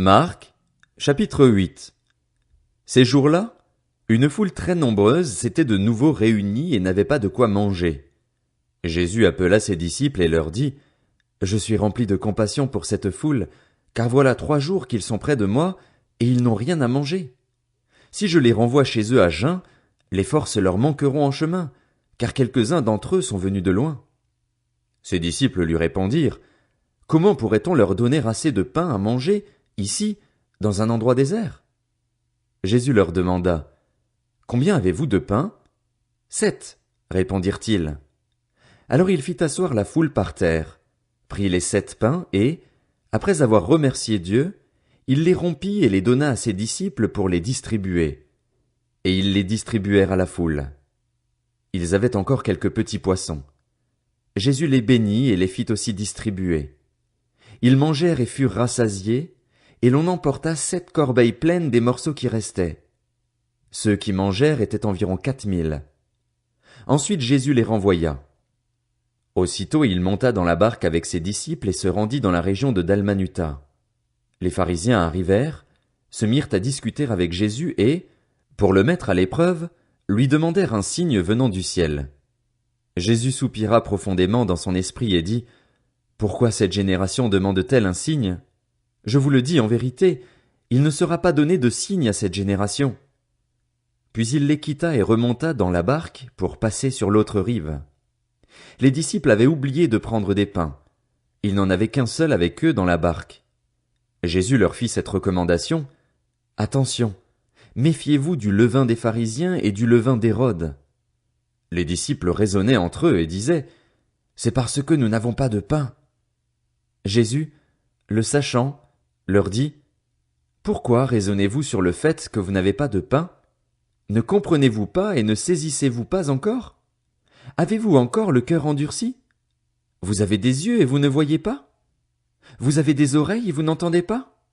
Marc, chapitre 8. Ces jours-là, une foule très nombreuse s'était de nouveau réunie et n'avait pas de quoi manger. Jésus appela ses disciples et leur dit, « Je suis rempli de compassion pour cette foule, car voilà 3 jours qu'ils sont près de moi, et ils n'ont rien à manger. Si je les renvoie chez eux à jeun, les forces leur manqueront en chemin, car quelques-uns d'entre eux sont venus de loin. » Ses disciples lui répondirent, « Comment pourrait-on leur donner assez de pain à manger, ici, dans un endroit désert? » Jésus leur demanda, « Combien avez-vous de pain? » 7, répondirent-ils. Alors il fit asseoir la foule par terre, prit les 7 pains et, après avoir remercié Dieu, il les rompit et les donna à ses disciples pour les distribuer. Et ils les distribuèrent à la foule. Ils avaient encore quelques petits poissons. Jésus les bénit et les fit aussi distribuer. Ils mangèrent et furent rassasiés, et l'on emporta 7 corbeilles pleines des morceaux qui restaient. Ceux qui mangèrent étaient environ 4000. Ensuite Jésus les renvoya. Aussitôt il monta dans la barque avec ses disciples et se rendit dans la région de Dalmanuta. Les pharisiens arrivèrent, se mirent à discuter avec Jésus et, pour le mettre à l'épreuve, lui demandèrent un signe venant du ciel. Jésus soupira profondément dans son esprit et dit, « Pourquoi cette génération demande-t-elle un signe? Je vous le dis en vérité, il ne sera pas donné de signe à cette génération. » Puis il les quitta et remonta dans la barque pour passer sur l'autre rive. Les disciples avaient oublié de prendre des pains. Il n'en avait qu'un seul avec eux dans la barque. Jésus leur fit cette recommandation, « Attention, méfiez-vous du levain des pharisiens et du levain d'Hérode. » Les disciples raisonnaient entre eux et disaient, « C'est parce que nous n'avons pas de pain. » Jésus, le sachant, leur dit, « Pourquoi raisonnez-vous sur le fait que vous n'avez pas de pain? Ne comprenez-vous pas et ne saisissez-vous pas encore? Avez-vous encore le cœur endurci? Vous avez des yeux et vous ne voyez pas? Vous avez des oreilles et vous n'entendez pas?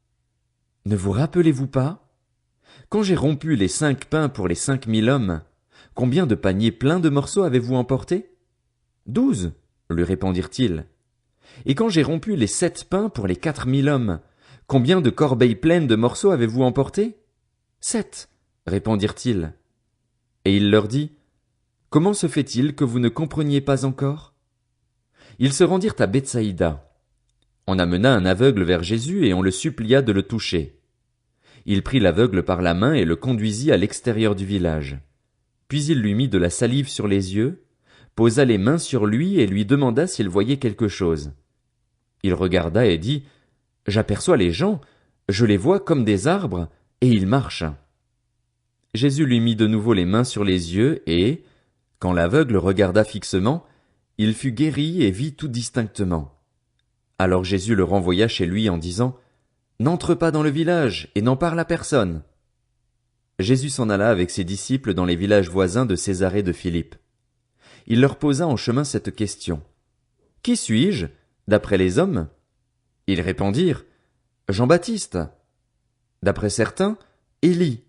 Ne vous rappelez-vous pas? Quand j'ai rompu les 5 pains pour les 5000 hommes, combien de paniers pleins de morceaux avez-vous emporté? 12, lui répondirent-ils. Et quand j'ai rompu les 7 pains pour les 4000 hommes, combien de corbeilles pleines de morceaux avez-vous emporté? 7, répondirent-ils. Et il leur dit, comment se fait-il que vous ne compreniez pas encore? Ils se rendirent à Bethsaïda. On amena un aveugle vers Jésus et on le supplia de le toucher. Il prit l'aveugle par la main et le conduisit à l'extérieur du village. Puis il lui mit de la salive sur les yeux, posa les mains sur lui et lui demanda s'il voyait quelque chose. Il regarda et dit, « J'aperçois les gens, je les vois comme des arbres, et ils marchent. » Jésus lui mit de nouveau les mains sur les yeux et, quand l'aveugle regarda fixement, il fut guéri et vit tout distinctement. Alors Jésus le renvoya chez lui en disant, « N'entre pas dans le village et n'en parle à personne. » Jésus s'en alla avec ses disciples dans les villages voisins de Césarée de Philippe. Il leur posa en chemin cette question. « Qui suis-je, d'après les hommes? » Ils répondirent, « Jean-Baptiste. » D'après certains, Élie.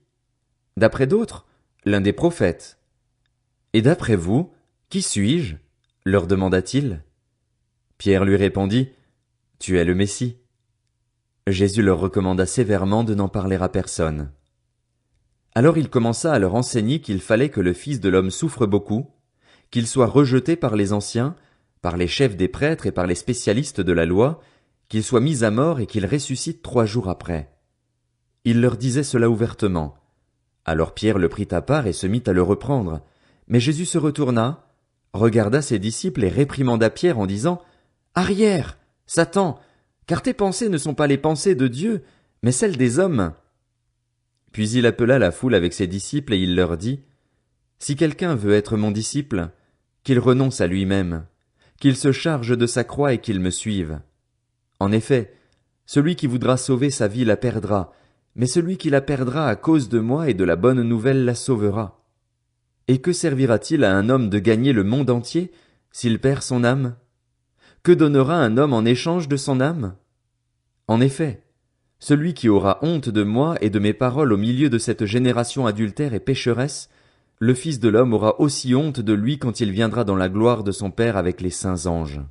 D'après d'autres, l'un des prophètes. « Et d'après vous, qui suis-je? » leur demanda-t-il. Pierre lui répondit, « Tu es le Messie. » Jésus leur recommanda sévèrement de n'en parler à personne. Alors il commença à leur enseigner qu'il fallait que le Fils de l'homme souffre beaucoup, qu'il soit rejeté par les anciens, par les chefs des prêtres et par les spécialistes de la loi, qu'il soit mis à mort et qu'il ressuscite 3 jours après. Il leur disait cela ouvertement. Alors Pierre le prit à part et se mit à le reprendre. Mais Jésus se retourna, regarda ses disciples et réprimanda Pierre en disant, « Arrière, Satan, car tes pensées ne sont pas les pensées de Dieu, mais celles des hommes. » Puis il appela la foule avec ses disciples et il leur dit, « Si quelqu'un veut être mon disciple, qu'il renonce à lui-même, qu'il se charge de sa croix et qu'il me suive. En effet, celui qui voudra sauver sa vie la perdra, mais celui qui la perdra à cause de moi et de la bonne nouvelle la sauvera. Et que servira-t-il à un homme de gagner le monde entier s'il perd son âme? Que donnera un homme en échange de son âme? En effet, celui qui aura honte de moi et de mes paroles au milieu de cette génération adultère et pécheresse, le Fils de l'homme aura aussi honte de lui quand il viendra dans la gloire de son Père avec les saints anges.